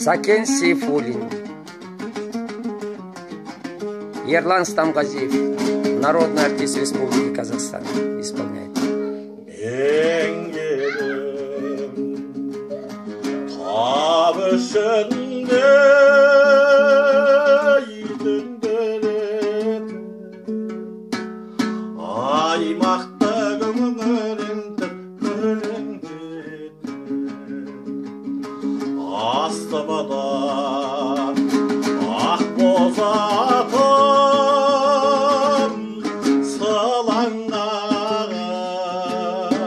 Сакен Сейфуллин, Ерлан Стамгазиев, народный артист Республики Казахстан, исполняет.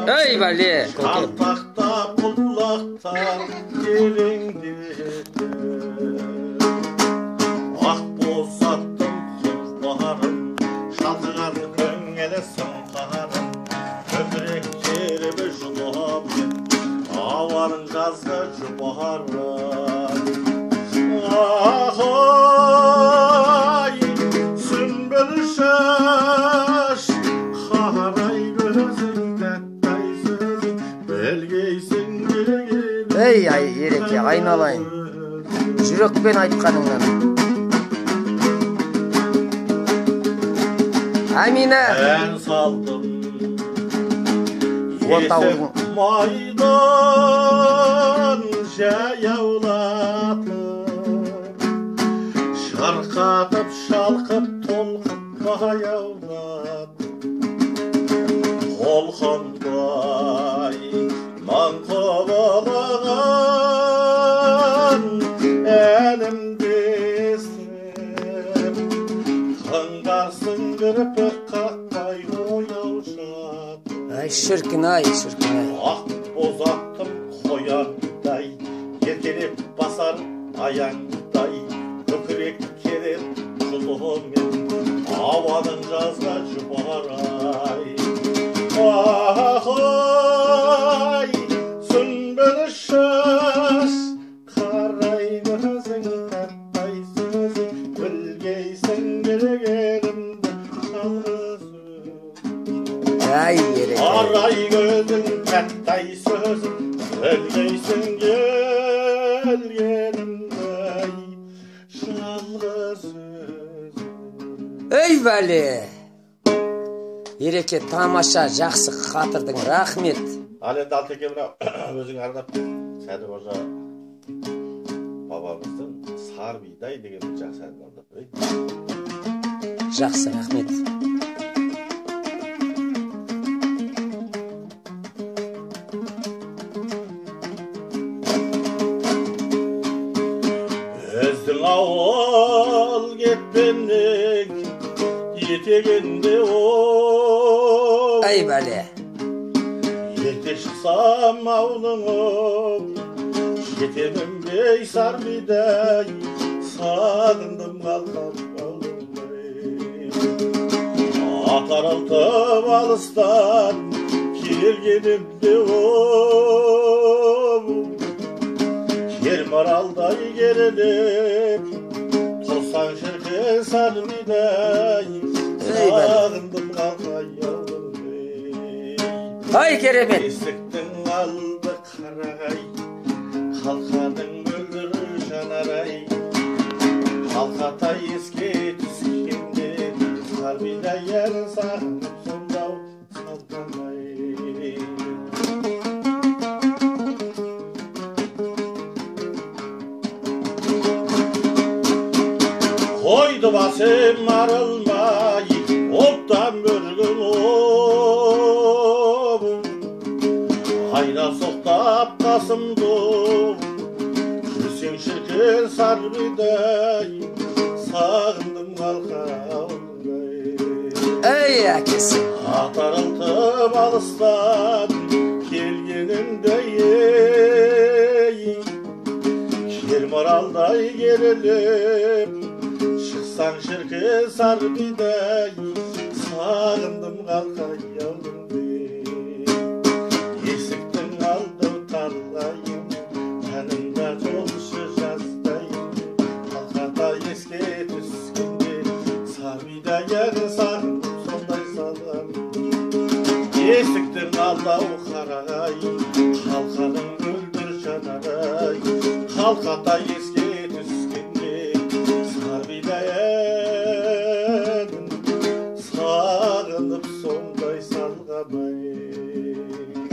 Ey Vali! Kaltakta bullaktan gelindi. Ah bozattım kulbaharım, şaltıgan köngele sımtarım. Köpreklerimi julabın, avarın жазғы жұпарым. Ah ay, sümbül şaş, qaray gözün tәттай сөзің, білгейсің келген. Ей Ереке, айналайын, жүрекпен айтқаныңнан. Амина! Ән салдым, есек майдан жаяулатып, шарқатып, шалқып, толқып, баяулатып, толқындай маңқыбылаған әнімдесіп, тыңдарсың кірпік қақпай ояушат. Ай, шіркін ай. Ақ бозаттым қояндай, еркелеп басар аяңдай, көкірек керер жұлымен, ауаның жазға жұпарай. Ай, сүмбіл шаш, қарай көзің, тәттай сөзің, білгейсің келгенімді жалғыз өзің. Ай, Ереке. Қарай көзің, тәттай сөзің, білгейсің келгенімді жалғыз өзің. Ей Вали! Ереке, тамаша, жақсы қатырдың, рахмет. Ал енді Алтеке мына өзің арнап, Сәді Қожа бабамыздың Сар бидай деген жақсы әнін арнап берейін. Жақсы, рахмет. Біздің ауыл кетпеннің етегінде ол. Ай Вали! Ерте шықсам аулыңым, жетемін бей сар бидай, сағындым қалқам аулымдай. Атаралтып алыстан келгенімде ол, Кермаралдай керелеп, тұрсаң шіркін сар бидай, сағындым қалқай аулымдай. Ай, керемет! Есіктің алды қарағай, қалқаның мөлдір жанарай, қалқатай еске түскенде, сар бидай әнін сағынып сондау салтанай. Қойды басым арылмай, оттан бөлген айна соқтап қасымды, жүрсең шіркін сар бидай, сағындым қалқауындай. Ей әкесі! Атаралтып алыстан келгенімде ей, Кермаралдай керелеп, шықсаң шіркін сар бидай, сағындым қалқай аулымдай. Есіктің алды тарлайым, тәнімді жолшы жаздайым, қалқата еске түскенде, сар бидай әнін сағынып сондай салам. Есіктің алды қарағай, қалқаның қалқата еске түскенде сарғидай әнін сағынып сондай салғабай.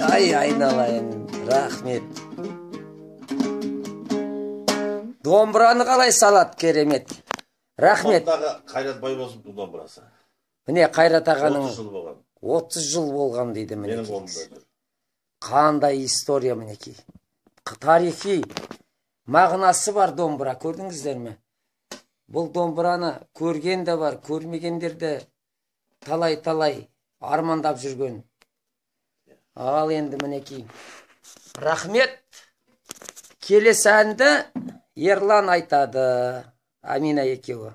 Ай, айналайын, рахмет. Домбыраны қалай салат, керемет. Рахмет. Ондағы Қайрат Байбосыновтың домбырасы. Міне Қайрат ағаның 30 жыл болған. 30 жыл болған дейді міне. Менің қолымда жүр. Қандай история мінекей. Тарихи мағынасы бар домбыра, көрдіңіздер ме? Бұл домбыраны көрген де бар, көрмегендер де талай-талай армандап жүрген. Ал енді мінекей. Рахмет. Келесі әнді Ерлан айтады. Амина екеуі.